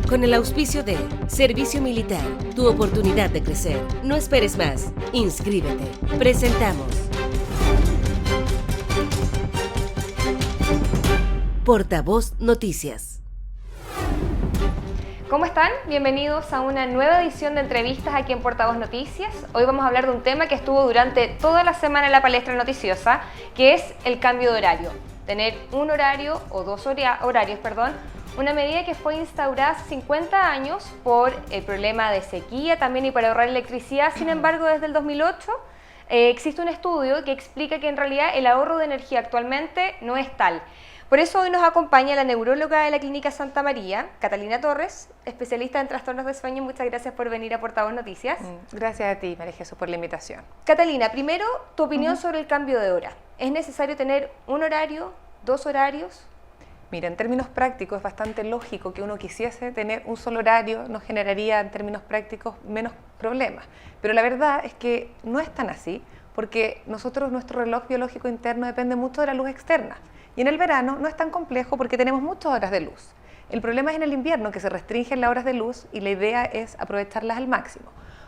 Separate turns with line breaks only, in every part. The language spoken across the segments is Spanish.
Con el auspicio de Servicio Militar, tu oportunidad de crecer. No esperes más. Inscríbete. Presentamos Portavoz Noticias.
¿Cómo están? Bienvenidos a una nueva edición de entrevistas aquí en Portavoz Noticias. Hoy vamos a hablar de un tema que estuvo durante toda la semana en la palestra noticiosa, que es el cambio de horario. Tener un horario o dos horarios, una medida que fue instaurada hace 50 años por el problema de sequía también y para ahorrar electricidad. Sin embargo, desde el 2008 existe un estudio que explica que en realidad el ahorro de energía actualmente no es tal. Por eso hoy nos acompaña la neuróloga de la Clínica Santa María, Catalina Torres, especialista en trastornos de sueño. Muchas gracias por venir a Portavoz Noticias.
Gracias a ti, María Jesús, por la invitación.
Catalina, primero, tu opinión sobre el cambio de hora. ¿Es necesario tener un horario, dos horarios?
Mira, en términos prácticos es bastante lógico que uno quisiese tener un solo horario, nos generaría en términos prácticos menos problemas. Pero la verdad es que no es tan así, porque nuestro reloj biológico interno depende mucho de la luz externa. Y en el verano no es tan complejo porque tenemos muchas horas de luz. El problema es en el invierno, que se restringen las horas de luz y la idea es aprovecharlas al máximo.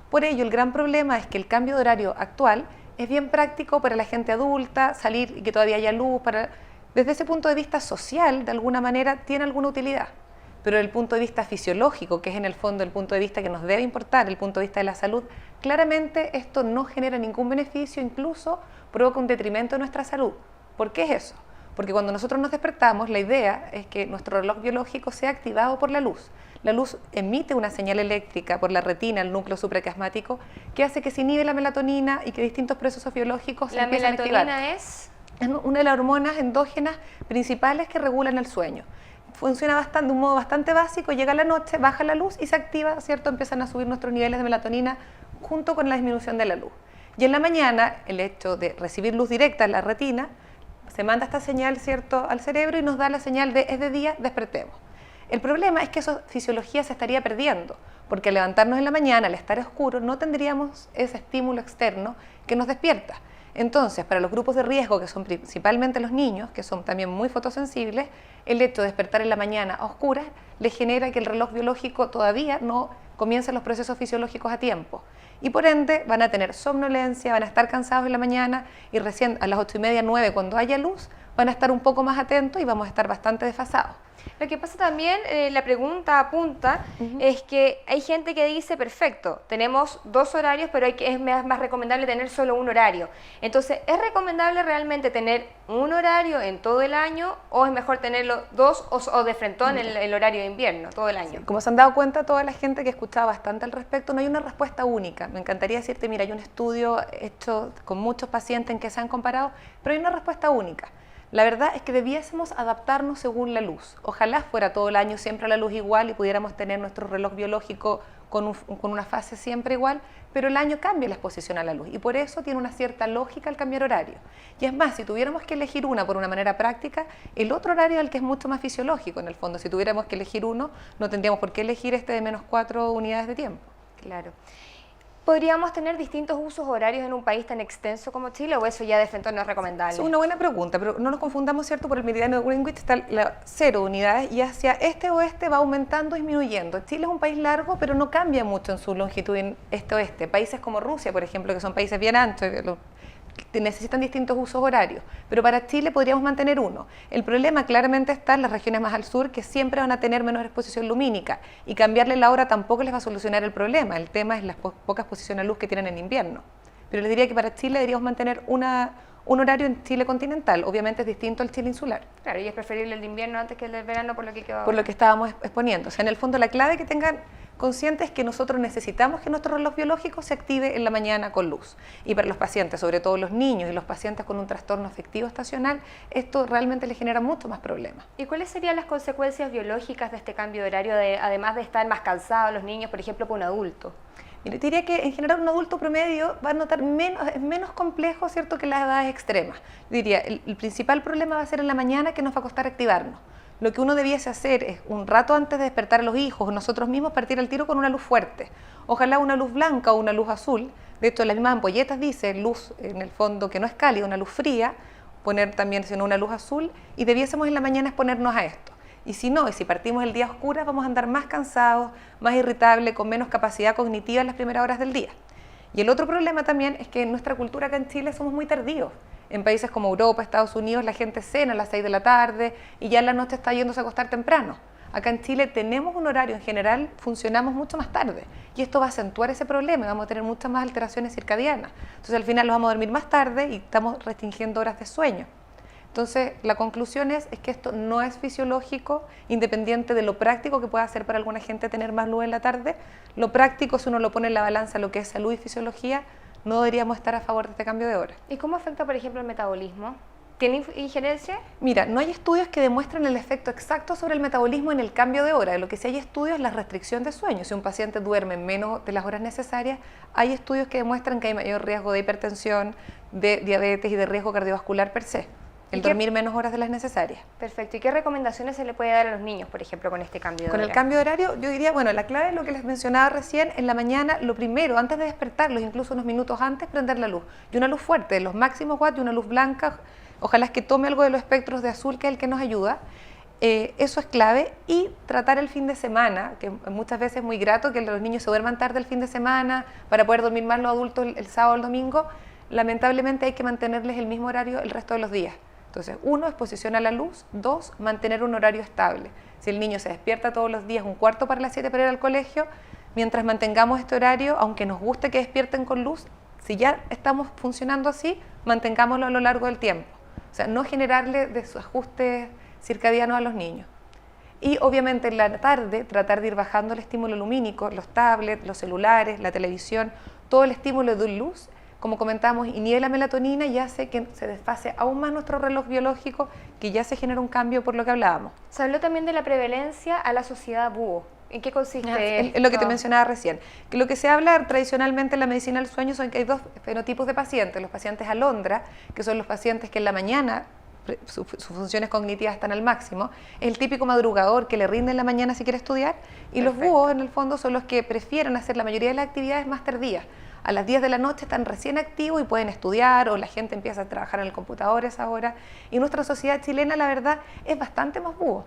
Por ello, el gran problema es que el cambio de horario actual es bien práctico para la gente adulta, salir y que todavía haya luz. Desde ese punto de vista social, de alguna manera, tiene alguna utilidad. Pero desde el punto de vista fisiológico, que es en el fondo el punto de vista que nos debe importar, el punto de vista de la salud, claramente esto no genera ningún beneficio, incluso provoca un detrimento de nuestra salud. ¿Por qué es eso? Porque cuando nosotros nos despertamos, la idea es que nuestro reloj biológico sea activado por la luz. La luz emite una señal eléctrica por la retina, el núcleo supraquiasmático, que hace que se inhibe la melatonina y que distintos procesos biológicos se empiezan a activar.
¿La melatonina es?
Es una de las hormonas endógenas principales que regulan el sueño. Funciona de un modo bastante básico, llega la noche, baja la luz y se activa, ¿cierto? Empiezan a subir nuestros niveles de melatonina junto con la disminución de la luz. Y en la mañana, el hecho de recibir luz directa en la retina, se manda esta señal, ¿cierto?, al cerebro y nos da la señal de es de día, despertemos. El problema es que esa fisiología se estaría perdiendo, porque al levantarnos en la mañana, al estar oscuro, no tendríamos ese estímulo externo que nos despierta. Entonces, para los grupos de riesgo, que son principalmente los niños, que son también muy fotosensibles, el hecho de despertar en la mañana a oscuras les genera que el reloj biológico todavía no comience los procesos fisiológicos a tiempo. Y por ende van a tener somnolencia, van a estar cansados en la mañana y recién a las 8:30, 9, cuando haya luz, van a estar un poco más atentos y vamos a estar bastante desfasados.
Lo que pasa también, la pregunta apunta, es que hay gente que dice, perfecto, tenemos dos horarios, pero es más recomendable tener solo un horario. Entonces, ¿es recomendable realmente tener un horario en todo el año o es mejor tenerlo dos o de frentón el horario de invierno, todo el año?
Sí, como se han dado cuenta toda la gente que escuchaba bastante al respecto, no hay una respuesta única. Me encantaría decirte, mira, hay un estudio hecho con muchos pacientes en que se han comparado, pero hay una respuesta única. La verdad es que debiésemos adaptarnos según la luz. Ojalá fuera todo el año siempre la luz igual y pudiéramos tener nuestro reloj biológico con una fase siempre igual, pero el año cambia la exposición a la luz y por eso tiene una cierta lógica el cambiar horario. Y es más, si tuviéramos que elegir una por una manera práctica, el otro horario es el que es mucho más fisiológico en el fondo. Si tuviéramos que elegir uno, no tendríamos por qué elegir este de -4 unidades de tiempo.
Claro. ¿Podríamos tener distintos usos horarios en un país tan extenso como Chile o eso ya de frente no es recomendable?
Es una buena pregunta, pero no nos confundamos, ¿cierto? Por el meridiano de Greenwich está la 0 unidades y hacia este-oeste va aumentando, disminuyendo. Chile es un país largo, pero no cambia mucho en su longitud en este-oeste. Países como Rusia, por ejemplo, que son países bien anchos, necesitan distintos usos horarios, pero para Chile podríamos mantener uno. El problema claramente está en las regiones más al sur, que siempre van a tener menor exposición lumínica, y cambiarle la hora tampoco les va a solucionar el problema. El tema es las pocas exposiciones a luz que tienen en invierno. Pero les diría que para Chile deberíamos mantener un horario en Chile continental. Obviamente es distinto al Chile insular.
Claro, y es preferible el de invierno antes que el del verano por lo que quedó.
Por lo que estábamos exponiendo. O sea, en el fondo la clave que tengan conscientes es que nosotros necesitamos que nuestro reloj biológico se active en la mañana con luz. Y para los pacientes, sobre todo los niños y los pacientes con un trastorno afectivo estacional, esto realmente les genera mucho más problemas.
¿Y cuáles serían las consecuencias biológicas de este cambio de horario, además de estar más cansados los niños, por ejemplo, para un adulto?
Mire, te diría que en general un adulto promedio va a notar menos complejo, ¿cierto?, que las edades extremas. Yo diría, el principal problema va a ser en la mañana, que nos va a costar activarnos. Lo que uno debiese hacer es, un rato antes de despertar a los hijos o nosotros mismos, partir al tiro con una luz fuerte. Ojalá una luz blanca o una luz azul. De hecho, las mismas ampolletas dice luz en el fondo que no es cálida, una luz fría, poner también sino una luz azul, y debiésemos en la mañana exponernos a esto. Y si no, y si partimos el día a oscuras, vamos a andar más cansados, más irritables, con menos capacidad cognitiva en las primeras horas del día. Y el otro problema también es que en nuestra cultura acá en Chile somos muy tardíos. En países como Europa, Estados Unidos, la gente cena a las 6 de la tarde y ya en la noche está yéndose a acostar temprano. Acá en Chile tenemos un horario, en general funcionamos mucho más tarde y esto va a acentuar ese problema y vamos a tener muchas más alteraciones circadianas. Entonces al final nos vamos a dormir más tarde y estamos restringiendo horas de sueño. Entonces la conclusión es que esto no es fisiológico, independiente de lo práctico que pueda hacer para alguna gente tener más luz en la tarde. Lo práctico, si uno lo pone en la balanza, lo que es salud y fisiología, no deberíamos estar a favor de este cambio de hora.
¿Y cómo afecta, por ejemplo, el metabolismo? ¿Tiene injerencia?
Mira, no hay estudios que demuestren el efecto exacto sobre el metabolismo en el cambio de hora. Lo que sí hay estudios es la restricción de sueño. Si un paciente duerme menos de las horas necesarias, hay estudios que demuestran que hay mayor riesgo de hipertensión, de diabetes y de riesgo cardiovascular per se. El dormir menos horas de las necesarias.
Perfecto. ¿Y qué recomendaciones se le puede dar a los niños, por ejemplo, con este cambio de
hora? Con el cambio de horario, yo diría, bueno, la clave es lo que les mencionaba recién, en la mañana, lo primero, antes de despertarlos, incluso unos minutos antes, prender la luz. Y una luz fuerte, de los máximos watts, y una luz blanca, ojalá es que tome algo de los espectros de azul, que es el que nos ayuda. Eso es clave. Y tratar el fin de semana, que muchas veces es muy grato que los niños se duerman tarde el fin de semana, para poder dormir más los adultos el sábado o el domingo. Lamentablemente hay que mantenerles el mismo horario el resto de los días. Entonces, 1, exposición a la luz. 2, mantener un horario estable. Si el niño se despierta todos los días 1/4 para las 7 para ir al colegio, mientras mantengamos este horario, aunque nos guste que despierten con luz, si ya estamos funcionando así, mantengámoslo a lo largo del tiempo. O sea, no generarle desajustes circadianos a los niños. Y obviamente en la tarde tratar de ir bajando el estímulo lumínico, los tablets, los celulares, la televisión, todo el estímulo de luz. Como comentábamos, inhibe la melatonina y hace que se desfase aún más nuestro reloj biológico, que ya se genera un cambio por lo que hablábamos.
Se habló también de la prevalencia a la sociedad búho. ¿En qué consiste esto?
Es lo que te mencionaba recién. Que lo que se habla tradicionalmente en la medicina del sueño son que hay dos fenotipos de pacientes. Los pacientes alondra, que son los pacientes que en la mañana sus funciones cognitivas están al máximo. Es el típico madrugador que le rinde en la mañana si quiere estudiar. Y los búhos, en el fondo, son los que prefieren hacer la mayoría de las actividades más tardías. A las 10 de la noche están recién activos y pueden estudiar, o la gente empieza a trabajar en el computador a esa hora. Y nuestra sociedad chilena, la verdad, es bastante más búho.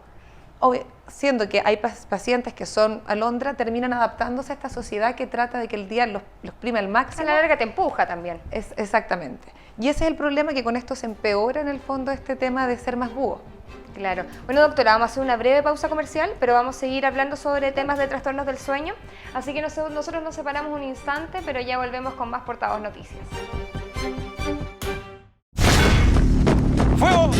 Siendo que hay pacientes que son alondra, terminan adaptándose a esta sociedad que trata de que el día los prime al máximo.
A la larga te empuja también.
Exactamente. Y ese es el problema, que con esto se empeora en el fondo este tema de ser más búho.
Claro. Bueno, doctora, vamos a hacer una breve pausa comercial, pero vamos a seguir hablando sobre temas de trastornos del sueño. Así que nosotros nos separamos un instante, pero ya volvemos con más Portavoz Noticias.
¡Fuego!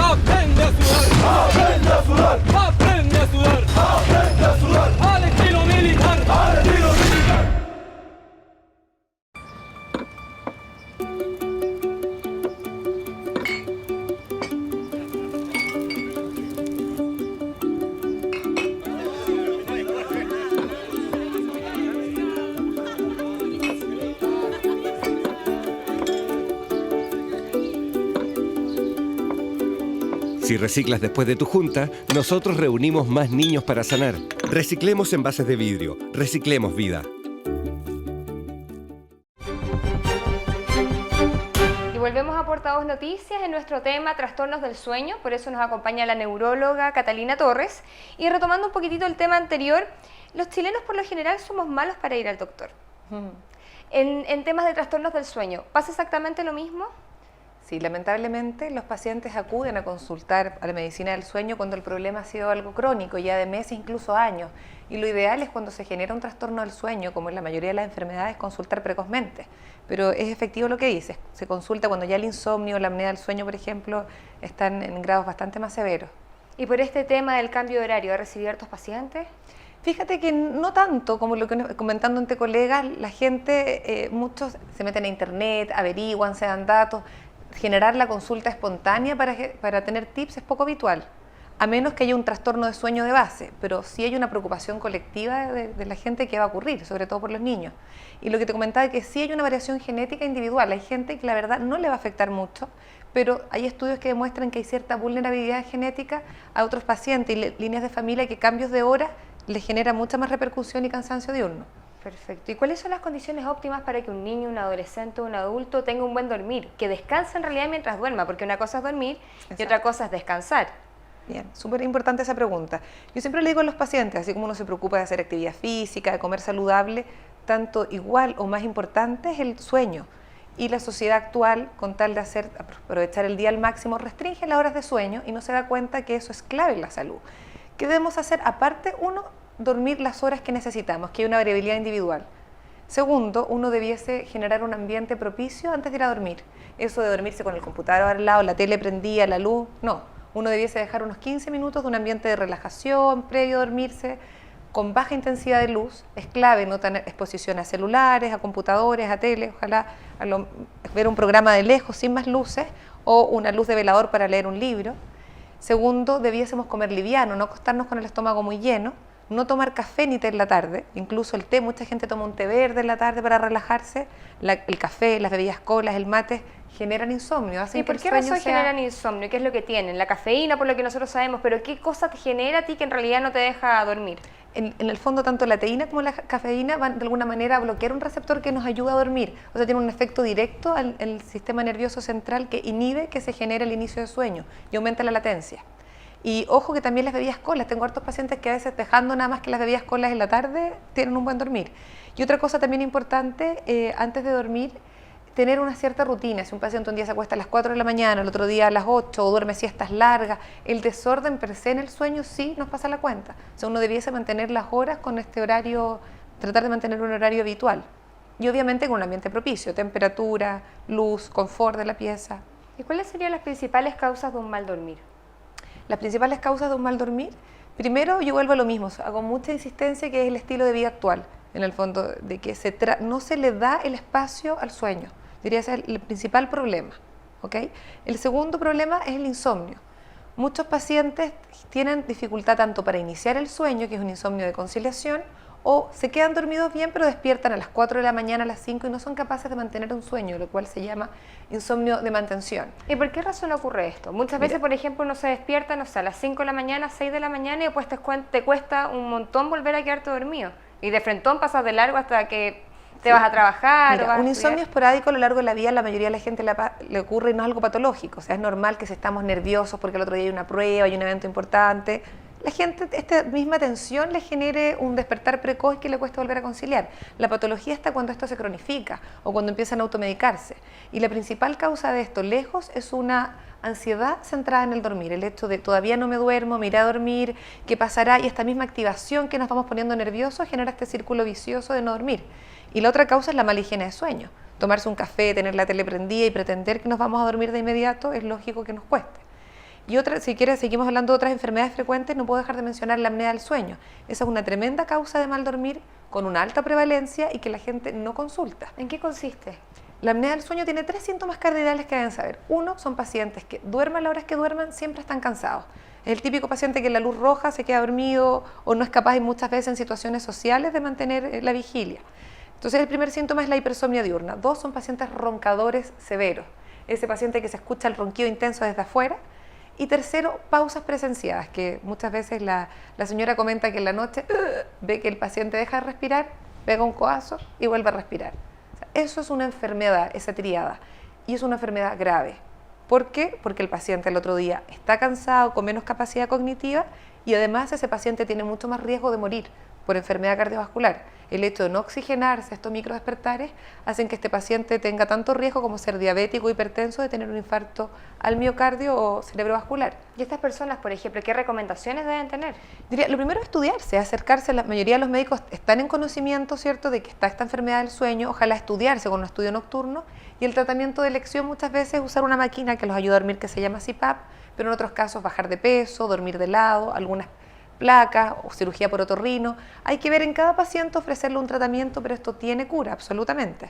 ¡Aprende a sudar! ¡Aprende a sudar! ¡Aprende a sudar! ¡Aprende a sudar! ¡Al estilo militar! ¡Al estilo militar!
Si reciclas después de tu junta, nosotros reunimos más niños para sanar. Reciclemos envases de vidrio. Reciclemos vida.
Y volvemos a Portavoz Noticias en nuestro tema trastornos del sueño. Por eso nos acompaña la neuróloga Catalina Torres. Y retomando un poquitito el tema anterior, los chilenos por lo general somos malos para ir al doctor. En temas de trastornos del sueño, ¿pasa exactamente lo mismo?
Sí, lamentablemente los pacientes acuden a consultar a la medicina del sueño cuando el problema ha sido algo crónico, ya de meses, incluso años. Y lo ideal es, cuando se genera un trastorno del sueño, como en la mayoría de las enfermedades, consultar precozmente. Pero es efectivo lo que dices, se consulta cuando ya el insomnio, la apnea del sueño, por ejemplo, están en grados bastante más severos.
¿Y por este tema del cambio de horario, ha recibido hartos pacientes?
Fíjate que no tanto, como lo que comentando entre colegas, la gente, muchos se meten a internet, averiguan, se dan datos. Generar la consulta espontánea para tener tips es poco habitual, a menos que haya un trastorno de sueño de base, pero sí hay una preocupación colectiva de la gente que va a ocurrir, sobre todo por los niños. Y lo que te comentaba es que sí hay una variación genética individual, hay gente que la verdad no le va a afectar mucho, pero hay estudios que demuestran que hay cierta vulnerabilidad genética a otros pacientes y líneas de familia que cambios de hora les genera mucha más repercusión y cansancio diurno.
Perfecto. ¿Y cuáles son las condiciones óptimas para que un niño, un adolescente o un adulto tenga un buen dormir? Que descanse en realidad mientras duerma, porque una cosa es dormir y otra cosa es descansar.
Bien, súper importante esa pregunta. Yo siempre le digo a los pacientes, así como uno se preocupa de hacer actividad física, de comer saludable, tanto igual o más importante es el sueño. Y la sociedad actual, con tal de aprovechar el día al máximo, restringe las horas de sueño y no se da cuenta que eso es clave en la salud. ¿Qué debemos hacer? Aparte, uno, dormir las horas que necesitamos, que hay una variabilidad individual. Segundo, uno debiese generar un ambiente propicio antes de ir a dormir. Eso de dormirse con el computador al lado, la tele prendida, la luz, no. Uno debiese dejar unos 15 minutos de un ambiente de relajación previo a dormirse, con baja intensidad de luz. Es clave no tener exposición a celulares, a computadores, a tele, ojalá ver un programa de lejos sin más luces o una luz de velador para leer un libro. Segundo, debiésemos comer liviano, no acostarnos con el estómago muy lleno, no tomar café ni té en la tarde, incluso el té, mucha gente toma un té verde en la tarde para relajarse, el café, las bebidas colas, el mate generan insomnio.
¿Y por qué razón generan insomnio? ¿Qué es lo que tienen? La cafeína, por lo que nosotros sabemos, pero ¿qué cosa te genera a ti que en realidad no te deja dormir?
En el fondo, tanto la teína como la cafeína van de alguna manera a bloquear un receptor que nos ayuda a dormir. O sea, tiene un efecto directo al sistema nervioso central que inhibe que se genere el inicio de sueño y aumenta la latencia. Y ojo que también las bebidas colas, tengo hartos pacientes que a veces dejando nada más que las bebidas colas en la tarde tienen un buen dormir. Y otra cosa también importante, antes de dormir, tener una cierta rutina. Si un paciente un día se acuesta a las 4 de la mañana, el otro día a las 8 o duerme siestas largas, el desorden per se en el sueño sí nos pasa la cuenta. O sea, uno debiese mantener las horas con este horario, tratar de mantener un horario habitual. Y obviamente con un ambiente propicio, temperatura, luz, confort de la pieza.
¿Y cuáles serían las principales causas de un mal dormir?
Las principales causas de un mal dormir, primero yo vuelvo a lo mismo, hago mucha insistencia que es el estilo de vida actual, en el fondo, de que no se le da el espacio al sueño, diría ese es el principal problema, ¿ok? El segundo problema es el insomnio. Muchos pacientes tienen dificultad tanto para iniciar el sueño, que es un insomnio de conciliación, o se quedan dormidos bien pero despiertan a las 4 de la mañana, a las 5 y no son capaces de mantener un sueño, lo cual se llama insomnio de mantención.
¿Y por qué razón ocurre esto? Muchas veces, por ejemplo, uno se despierta, no sé, a las 5 de la mañana, 6 de la mañana y después te cuesta un montón volver a quedarte dormido. Y de frentón pasas de largo hasta que te vas a trabajar.
Mira,
o vas
un
a
insomnio esporádico a lo largo de la vida, la mayoría de la gente le ocurre y no es algo patológico. O sea, es normal que si estamos nerviosos porque el otro día hay una prueba, hay un evento importante, la gente, esta misma tensión le genere un despertar precoz que le cuesta volver a conciliar. La patología está cuando esto se cronifica o cuando empiezan a automedicarse. Y la principal causa de esto, lejos, es una ansiedad centrada en el dormir. El hecho de todavía no me duermo, me iré a dormir, ¿qué pasará? Y esta misma activación que nos vamos poniendo nerviosos genera este círculo vicioso de no dormir. Y la otra causa es la mala higiene de sueño. Tomarse un café, tener la tele prendida y pretender que nos vamos a dormir de inmediato es lógico que nos cueste. Y otra, si quieres, seguimos hablando de otras enfermedades frecuentes, no puedo dejar de mencionar la apnea del sueño. Esa es una tremenda causa de mal dormir con una alta prevalencia y que la gente no consulta.
¿En qué consiste?
La apnea del sueño tiene 3 síntomas cardinales que deben saber. Uno, son pacientes que duerman las horas que duerman, siempre están cansados. Es el típico paciente que en la luz roja se queda dormido o no es capaz y muchas veces en situaciones sociales de mantener la vigilia. Entonces el primer síntoma es la hipersomnia diurna. 2, son pacientes roncadores severos. Ese paciente que se escucha el ronquido intenso desde afuera. Y tercero, pausas presenciadas, que muchas veces la señora comenta que en la noche ve que el paciente deja de respirar, pega un coazo y vuelve a respirar. O sea, eso es una enfermedad, esa triada, y es una enfermedad grave. ¿Por qué? Porque el paciente el otro día está cansado, con menos capacidad cognitiva, y además ese paciente tiene mucho más riesgo de morir por enfermedad cardiovascular. El hecho de no oxigenarse, estos microdespertares, hacen que este paciente tenga tanto riesgo como ser diabético o hipertenso de tener un infarto al miocardio o cerebrovascular.
¿Y estas personas, por ejemplo, qué recomendaciones deben tener?
Diría, lo primero es estudiarse, acercarse. La mayoría de los médicos están en conocimiento, ¿cierto?, de que está esta enfermedad del sueño. Ojalá estudiarse con un estudio nocturno. Y el tratamiento de elección muchas veces es usar una máquina que los ayuda a dormir que se llama CPAP, pero en otros casos bajar de peso, dormir de lado, algunas placas o cirugía por otorrino. Hay que ver en cada paciente, ofrecerle un tratamiento, pero esto tiene cura, absolutamente.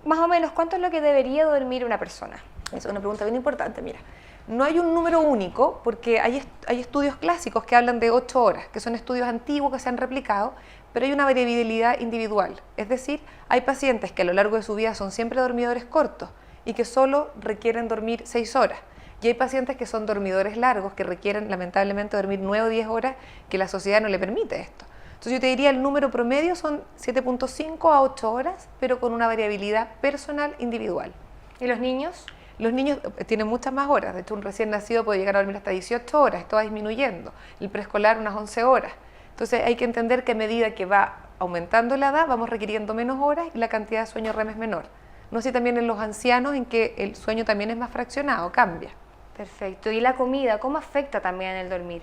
Más o menos, ¿cuánto es lo que debería dormir una persona?
Es una pregunta bien importante, mira. No hay un número único, porque hay estudios clásicos que hablan de 8 horas, que son estudios antiguos que se han replicado, pero hay una variabilidad individual. Es decir, hay pacientes que a lo largo de su vida son siempre dormidores cortos y que solo requieren dormir 6 horas. Y hay pacientes que son dormidores largos, que requieren lamentablemente dormir 9 o 10 horas, que la sociedad no le permite esto. Entonces yo te diría el número promedio son 7.5 a 8 horas, pero con una variabilidad personal individual.
¿Y los niños?
Los niños tienen muchas más horas, de hecho un recién nacido puede llegar a dormir hasta 18 horas, esto va disminuyendo, el preescolar unas 11 horas. Entonces hay que entender que a medida que va aumentando la edad vamos requiriendo menos horas y la cantidad de sueño REM es menor. No sé también en los ancianos en que el sueño también es más fraccionado, cambia.
Perfecto. ¿Y la comida, cómo afecta también el dormir?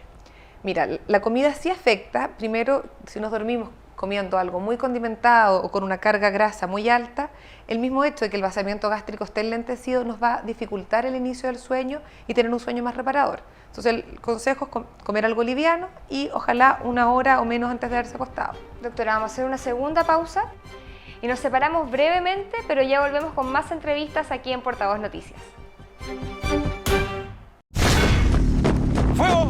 Mira, la comida sí afecta. Primero, si nos dormimos comiendo algo muy condimentado o con una carga grasa muy alta, el mismo hecho de que el vaciamiento gástrico esté enlentecido nos va a dificultar el inicio del sueño y tener un sueño más reparador. Entonces el consejo es comer algo liviano y ojalá 1 hora o menos antes de haberse acostado.
Doctora, vamos a hacer una segunda pausa y nos separamos brevemente, pero ya volvemos con más entrevistas aquí en Portavoz Noticias.
¡Fuego!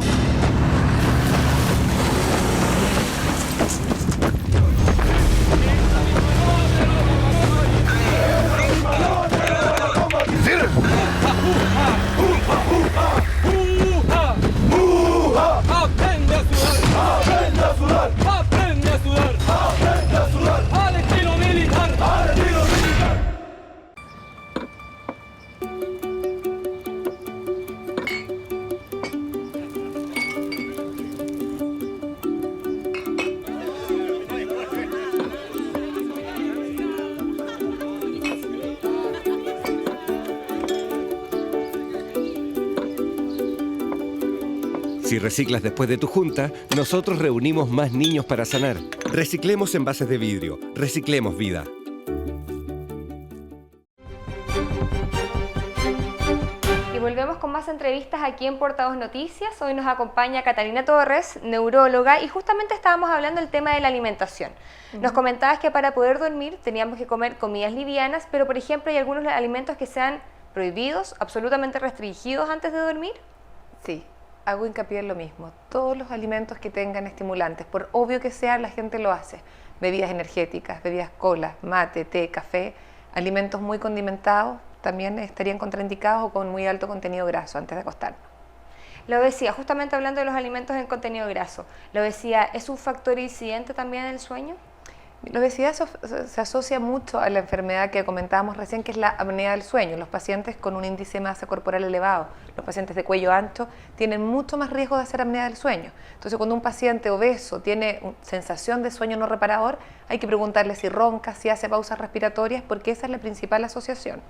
¡Aprende a sudar! ¡Aprende a sudar! ¡Aprende a sudar! ¡Aprende a sudar! ¡Al estilo militar! ¡Al estilo militar!
Si reciclas después de tu junta, nosotros reunimos más niños para sanar. Reciclemos envases de vidrio. Reciclemos vida.
Y volvemos con más entrevistas aquí en Portavoz Noticias. Hoy nos acompaña Catalina Torres, neuróloga, y justamente estábamos hablando del tema de la alimentación. Nos comentabas que para poder dormir teníamos que comer comidas livianas, pero por ejemplo hay algunos alimentos que sean prohibidos, absolutamente restringidos antes de dormir.
Sí, hago hincapié en lo mismo. Todos los alimentos que tengan estimulantes, por obvio que sea, la gente lo hace. Bebidas energéticas, bebidas cola, mate, té, café, alimentos muy condimentados también estarían contraindicados o con muy alto contenido graso antes de acostarnos.
La obesidad, justamente hablando de los alimentos en contenido graso, ¿la obesidad es un factor incidente también en el sueño?
La obesidad se asocia mucho a la enfermedad que comentábamos recién, que es la apnea del sueño. Los pacientes con un índice de masa corporal elevado, los pacientes de cuello ancho, tienen mucho más riesgo de hacer apnea del sueño. Entonces, cuando un paciente obeso tiene sensación de sueño no reparador, hay que preguntarle si ronca, si hace pausas respiratorias, porque esa es la principal asociación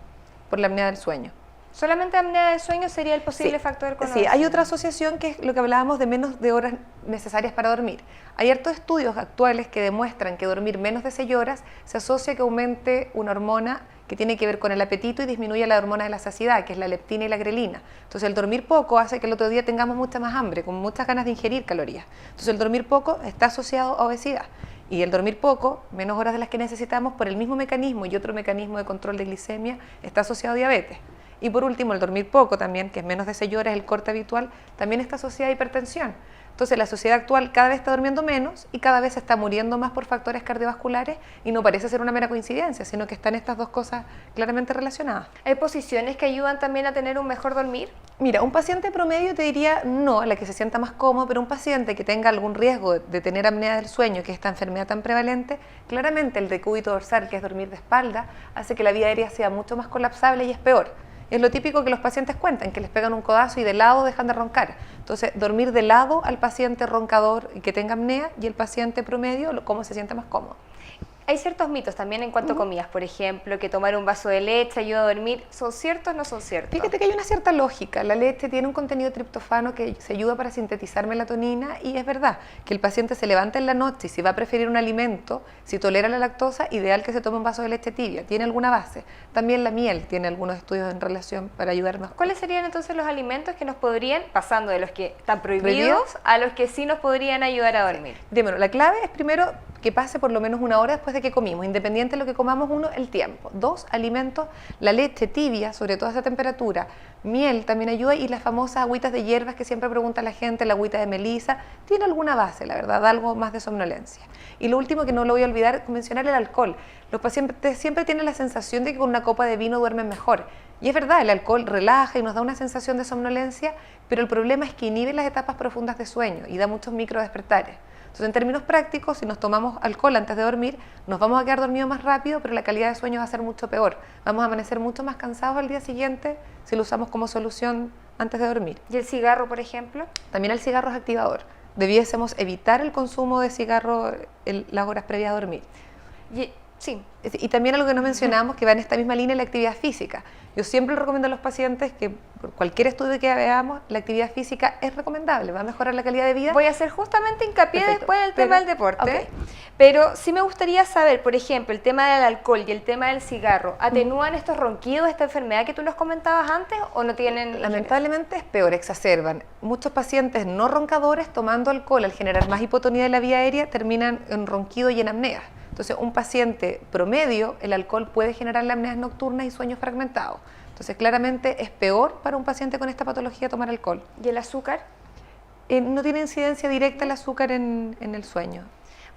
por la apnea del sueño.
¿Solamente apnea del sueño sería el posible factor con
Sí, hay otra asociación que es lo que hablábamos de menos de horas necesarias para dormir. Hay hartos estudios actuales que demuestran que dormir menos de 6 horas se asocia a que aumente una hormona que tiene que ver con el apetito y disminuye la hormona de la saciedad, que es la leptina y la grelina. Entonces el dormir poco hace que el otro día tengamos mucha más hambre, con muchas ganas de ingerir calorías. Entonces el dormir poco está asociado a obesidad. Y el dormir poco, menos horas de las que necesitamos, por el mismo mecanismo y otro mecanismo de control de glicemia, está asociado a diabetes. Y por último, el dormir poco también, que es menos de 6 horas, el corte habitual, también está asociado a hipertensión. Entonces la sociedad actual cada vez está durmiendo menos y cada vez se está muriendo más por factores cardiovasculares y no parece ser una mera coincidencia, sino que están estas dos cosas claramente relacionadas.
¿Hay posiciones que ayudan también a tener un mejor dormir?
Mira, un paciente promedio te diría no, la que se sienta más cómodo, pero un paciente que tenga algún riesgo de tener apnea del sueño, que es esta enfermedad tan prevalente, claramente el decúbito dorsal, que es dormir de espalda, hace que la vía aérea sea mucho más colapsable y es peor. Es lo típico que los pacientes cuentan, que les pegan un codazo y de lado dejan de roncar. Entonces, dormir de lado al paciente roncador que tenga apnea y el paciente promedio, cómo se siente más cómodo.
Hay ciertos mitos también en cuanto a comidas, por ejemplo, que tomar un vaso de leche ayuda a dormir. ¿Son ciertos o no son ciertos?
Fíjate que hay una cierta lógica. La leche tiene un contenido de triptofano que se ayuda para sintetizar melatonina y es verdad que el paciente se levanta en la noche y si va a preferir un alimento, si tolera la lactosa, ideal que se tome un vaso de leche tibia. Tiene alguna base. También la miel tiene algunos estudios en relación para ayudarnos.
¿Cuáles serían entonces los alimentos que nos podrían, pasando de los que están prohibidos a los que sí nos podrían ayudar a dormir?
Bueno, la clave es primero que pase por lo menos 1 hora después de que comimos, independiente de lo que comamos. 1, el tiempo. 2, alimentos, la leche tibia, sobre todo a esa temperatura. Miel también ayuda y las famosas agüitas de hierbas que siempre pregunta la gente, la agüita de melisa, tiene alguna base, la verdad, algo más de somnolencia. Y lo último que no lo voy a olvidar, mencionar el alcohol. Los pacientes siempre tienen la sensación de que con una copa de vino duermen mejor. Y es verdad, el alcohol relaja y nos da una sensación de somnolencia, pero el problema es que inhibe las etapas profundas de sueño y da muchos micro despertares. Entonces, en términos prácticos, si nos tomamos alcohol antes de dormir, nos vamos a quedar dormidos más rápido, pero la calidad de sueño va a ser mucho peor. Vamos a amanecer mucho más cansados al día siguiente si lo usamos como solución antes de dormir.
¿Y el cigarro, por ejemplo?
También el cigarro es activador. Debiésemos evitar el consumo de cigarro en las horas previas a dormir.
Sí.
Y también algo que no mencionamos, que va en esta misma línea, la actividad física. Yo siempre le recomiendo a los pacientes que, por cualquier estudio que veamos, la actividad física es recomendable, va a mejorar la calidad de vida.
Voy a hacer justamente hincapié
Perfecto.
después del tema del deporte.
Okay.
Pero sí me gustaría saber, por ejemplo, el tema del alcohol y el tema del cigarro, ¿atenúan estos ronquidos, esta enfermedad que tú nos comentabas antes o no tienen...?
Lamentablemente es peor, exacerban. Muchos pacientes no roncadores tomando alcohol al generar más hipotonía de la vía aérea terminan en ronquido y en apnea. Entonces, un paciente promedio, el alcohol puede generar apneas nocturnas y sueños fragmentados. Entonces, claramente es peor para un paciente con esta patología tomar alcohol.
¿Y el azúcar?
No tiene incidencia directa el azúcar en el sueño.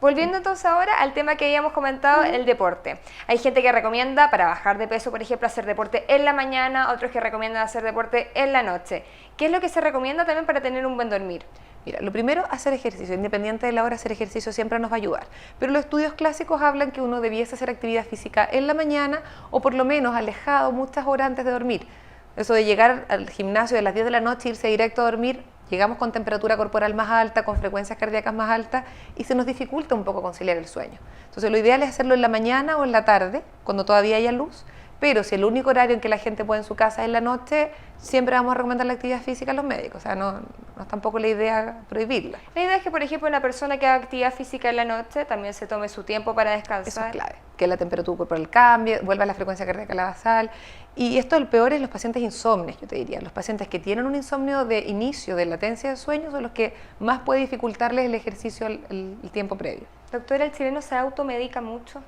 Volviendo entonces ahora al tema que habíamos comentado, el deporte. Hay gente que recomienda para bajar de peso, por ejemplo, hacer deporte en la mañana, otros que recomiendan hacer deporte en la noche. ¿Qué es lo que se recomienda también para tener un buen dormir?
Mira, lo primero, hacer ejercicio. Independiente de la hora, hacer ejercicio siempre nos va a ayudar. Pero los estudios clásicos hablan que uno debiese hacer actividad física en la mañana o por lo menos alejado muchas horas antes de dormir. Eso de llegar al gimnasio de las 10 de la noche, irse directo a dormir, llegamos con temperatura corporal más alta, con frecuencias cardíacas más altas y se nos dificulta un poco conciliar el sueño. Entonces lo ideal es hacerlo en la mañana o en la tarde, cuando todavía haya luz, pero si el único horario en que la gente puede en su casa es en la noche, siempre vamos a recomendar la actividad física a los médicos, o sea, no es tampoco la idea prohibirla.
La idea es que, por ejemplo, una persona que haga actividad física en la noche también se tome su tiempo para descansar.
Eso es clave, que la temperatura corporal cambie, vuelva a la frecuencia cardíaca a la basal. Y esto el peor es los pacientes insomnes, yo te diría. Los pacientes que tienen un insomnio de inicio, de latencia de sueño, son los que más puede dificultarles el ejercicio el tiempo previo.
Doctora, ¿el chileno se automedica mucho?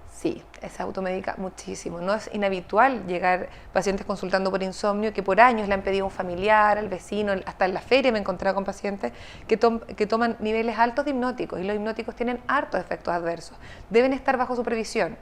Sí, se automedica muchísimo. No es inhabitual llegar pacientes consultando por insomnio que por años le han pedido a un familiar, al vecino, hasta en la feria me he encontrado con pacientes que toman niveles altos de hipnóticos y los hipnóticos tienen hartos efectos adversos. Deben estar bajo supervisión.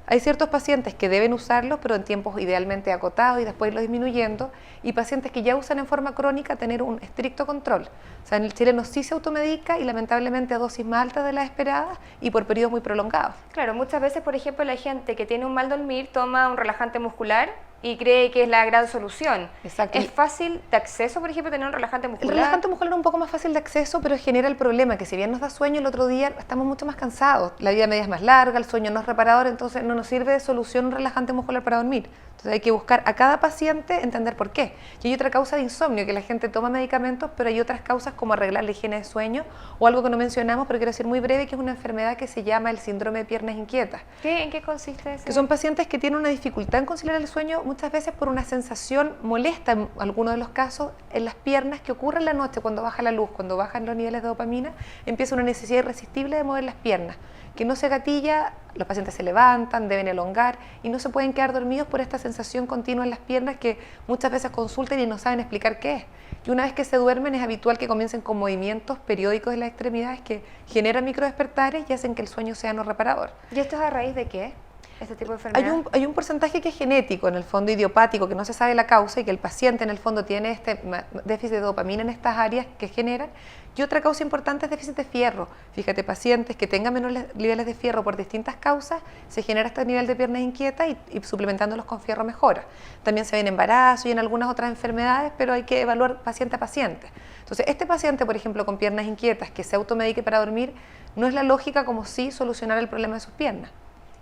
Hay ciertos pacientes que deben usarlos, pero en tiempos idealmente acotados y después irlos disminuyendo, y pacientes que ya usan en forma crónica tener un estricto control. O sea, en el chileno sí se automedica y lamentablemente a dosis más altas de las esperadas y por periodos muy prolongados.
Claro, muchas veces, por ejemplo, la gente que tiene un mal dormir toma un relajante muscular y cree que es la gran solución.
Exacto.
¿Es fácil de acceso, por ejemplo, tener un relajante muscular?
El relajante muscular es un poco más fácil de acceso, pero genera el problema que si bien nos da sueño, el otro día estamos mucho más cansados. La vida media es más larga, el sueño no es reparador, entonces no nos sirve de solución un relajante muscular para dormir. Entonces hay que buscar a cada paciente entender por qué. Y hay otra causa de insomnio, que la gente toma medicamentos, pero hay otras causas como arreglar la higiene de sueño o algo que no mencionamos, pero quiero decir muy breve, que es una enfermedad que se llama el síndrome de piernas inquietas.
¿En qué consiste eso?
Que son pacientes que tienen una dificultad en conciliar el sueño muchas veces por una sensación molesta, en algunos de los casos, en las piernas que ocurre en la noche cuando baja la luz, cuando bajan los niveles de dopamina, empieza una necesidad irresistible de mover las piernas, que no se gatilla, los pacientes se levantan, deben elongar y no se pueden quedar dormidos por esta sensación continua en las piernas que muchas veces consultan y no saben explicar qué es. Y una vez que se duermen es habitual que comiencen con movimientos periódicos de las extremidades que generan microdespertares y hacen que el sueño sea no reparador.
¿Y esto es a raíz de qué? Este tipo de enfermedad.
Hay un porcentaje que es genético, en el fondo idiopático, que no se sabe la causa y que el paciente en el fondo tiene este déficit de dopamina en estas áreas que generan. Y otra causa importante es déficit de fierro. Fíjate, pacientes que tengan menores niveles de fierro por distintas causas, se genera este nivel de piernas inquietas y suplementándolos con fierro mejora. También se ve en embarazo y en algunas otras enfermedades, pero hay que evaluar paciente a paciente. Entonces, este paciente, por ejemplo, con piernas inquietas, que se automedique para dormir, no es la lógica como si solucionar el problema de sus piernas.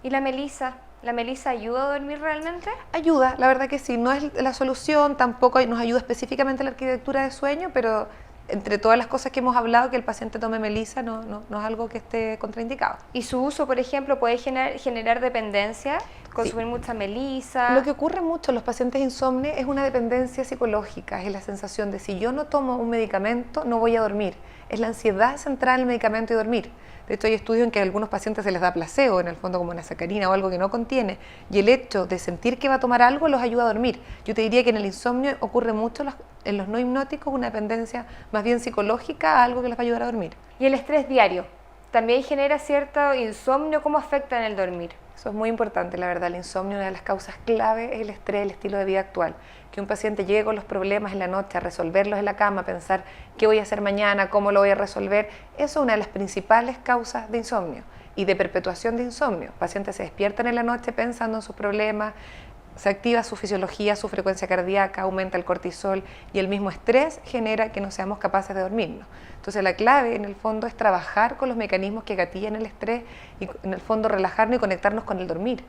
¿Y la melisa? ¿La melisa ayuda a dormir realmente?
Ayuda, la verdad que sí, no es la solución, tampoco nos ayuda específicamente la arquitectura de sueño, pero entre todas las cosas que hemos hablado, que el paciente tome melisa no es algo que esté contraindicado.
¿Y su uso, por ejemplo, puede generar dependencia? ¿Consumir mucha melisa?
Lo que ocurre mucho en los pacientes insomnes es una dependencia psicológica, es la sensación de si yo no tomo un medicamento no voy a dormir, es la ansiedad central en el medicamento y dormir. De hecho, hay estudios en que a algunos pacientes se les da placebo, en el fondo como una sacarina o algo que no contiene, y el hecho de sentir que va a tomar algo los ayuda a dormir. Yo te diría que en el insomnio ocurre mucho en los no hipnóticos una dependencia más bien psicológica a algo que les va a ayudar a dormir.
¿Y el estrés diario? ¿También genera cierto insomnio? ¿Cómo afecta en el dormir?
Eso es muy importante, la verdad. El insomnio, una de las causas clave es el estrés, el estilo de vida actual. Que un paciente llegue con los problemas en la noche a resolverlos en la cama, a pensar qué voy a hacer mañana, cómo lo voy a resolver, eso es una de las principales causas de insomnio y de perpetuación de insomnio. Pacientes se despiertan en la noche pensando en sus problemas, se activa su fisiología, su frecuencia cardíaca, aumenta el cortisol y el mismo estrés genera que no seamos capaces de dormirnos. Entonces la clave en el fondo es trabajar con los mecanismos que gatillan el estrés y en el fondo relajarnos y conectarnos con el dormir.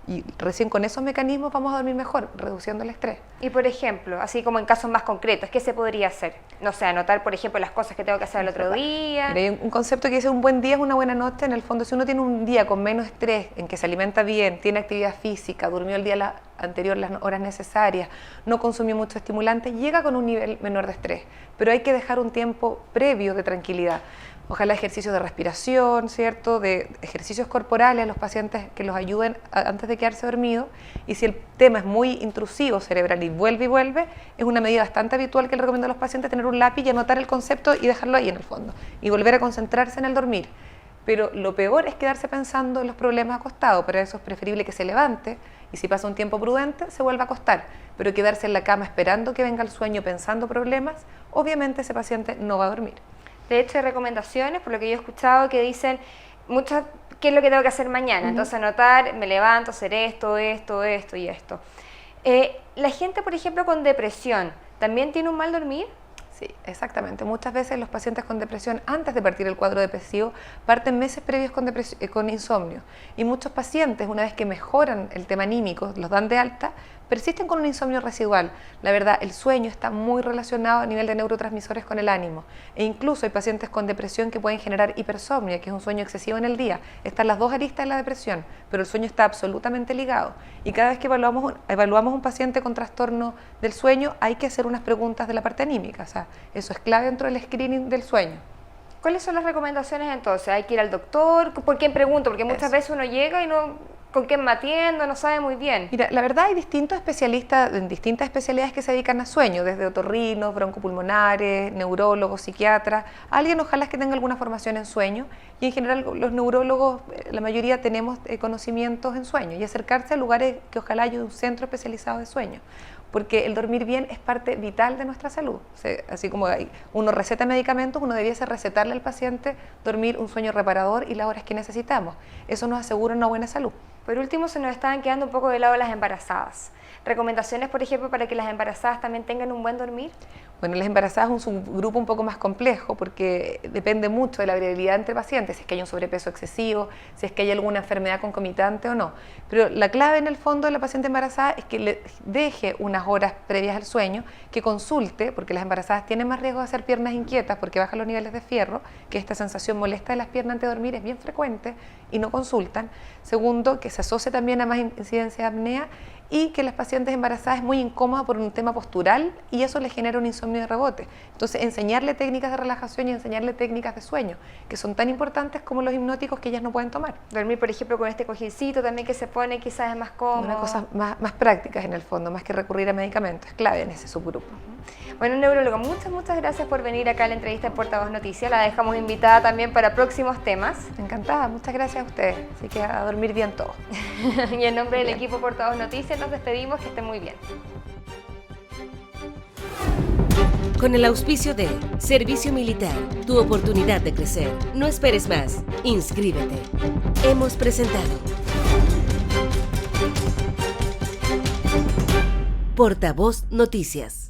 Y recién con esos mecanismos vamos a dormir mejor, reduciendo el estrés.
Y por ejemplo, así como en casos más concretos, ¿qué se podría hacer? No sé, anotar por ejemplo las cosas que tengo que hacer el otro día.
Mira, hay un concepto que dice un buen día es una buena noche. En el fondo, si uno tiene un día con menos estrés, en que se alimenta bien, tiene actividad física, durmió el día anterior las horas necesarias, no consumió mucho estimulante, llega con un nivel menor de estrés. Pero hay que dejar un tiempo previo de tranquilidad. Ojalá ejercicios de respiración, ¿cierto? De ejercicios corporales a los pacientes que los ayuden antes de quedarse dormidos. Y si el tema es muy intrusivo cerebral y vuelve, es una medida bastante habitual que le recomiendo a los pacientes tener un lápiz y anotar el concepto y dejarlo ahí en el fondo. Y volver a concentrarse en el dormir. Pero lo peor es quedarse pensando en los problemas acostados. Para eso es preferible que se levante y si pasa un tiempo prudente, se vuelva a acostar. Pero quedarse en la cama esperando que venga el sueño pensando problemas, obviamente ese paciente no va a dormir.
De hecho, hay recomendaciones, por lo que yo he escuchado, que dicen muchas, qué es lo que tengo que hacer mañana. Entonces, anotar, me levanto, hacer esto y esto. La gente, por ejemplo, con depresión, ¿también tiene un mal dormir?
Sí, exactamente. Muchas veces los pacientes con depresión, antes de partir el cuadro depresivo, parten meses previos con insomnio. Y muchos pacientes, una vez que mejoran el tema anímico, los dan de alta, persisten con un insomnio residual. La verdad, el sueño está muy relacionado a nivel de neurotransmisores con el ánimo. E incluso hay pacientes con depresión que pueden generar hipersomnia, que es un sueño excesivo en el día. Están las dos aristas de la depresión, pero el sueño está absolutamente ligado. Y cada vez que evaluamos un paciente con trastorno del sueño, hay que hacer unas preguntas de la parte anímica. O sea, eso es clave dentro del screening del sueño.
¿Cuáles son las recomendaciones entonces? ¿Hay que ir al doctor? ¿Por quién pregunto? Porque muchas veces uno llega y no... ¿Con quién me atiendo? No sabe muy bien.
Mira, la verdad hay distintos especialistas en distintas especialidades que se dedican a sueño, desde otorrinos, broncopulmonares, neurólogos, psiquiatras. Alguien ojalá que tenga alguna formación en sueño y en general los neurólogos, la mayoría tenemos conocimientos en sueño y acercarse a lugares que ojalá haya un centro especializado de sueño. Porque el dormir bien es parte vital de nuestra salud. O sea, así como uno receta medicamentos, uno debiese recetarle al paciente dormir un sueño reparador y las horas que necesitamos. Eso nos asegura una buena salud.
Por último, se nos estaban quedando un poco de lado las embarazadas. ¿Recomendaciones, por ejemplo, para que las embarazadas también tengan un buen dormir?
Bueno, las embarazadas es un subgrupo un poco más complejo porque depende mucho de la variabilidad entre pacientes, si es que hay un sobrepeso excesivo, si es que hay alguna enfermedad concomitante o no. Pero la clave en el fondo de la paciente embarazada es que le deje unas horas previas al sueño, que consulte, porque las embarazadas tienen más riesgo de hacer piernas inquietas porque bajan los niveles de fierro, que esta sensación molesta de las piernas antes de dormir es bien frecuente y no consultan. Segundo, que se asocia también a más incidencia de apnea y que las pacientes embarazadas es muy incómoda por un tema postural y eso les genera un insomnio de rebote. Entonces, enseñarle técnicas de relajación y enseñarle técnicas de sueño, que son tan importantes como los hipnóticos que ellas no pueden tomar.
Dormir, por ejemplo, con este cojincito también que se pone, quizás es más cómodo.
Una cosa más prácticas en el fondo, más que recurrir a medicamentos, es clave en ese subgrupo.
Bueno, neurólogo, muchas gracias por venir acá a la entrevista en Portavoz Noticias. La dejamos invitada también para próximos temas.
Encantada, muchas gracias a ustedes. Así que a dormir bien todos.
Y en nombre del equipo Portavoz Noticias nos despedimos, que estén muy bien.
Con el auspicio de Servicio Militar, tu oportunidad de crecer. No esperes más, inscríbete. Hemos presentado Portavoz Noticias.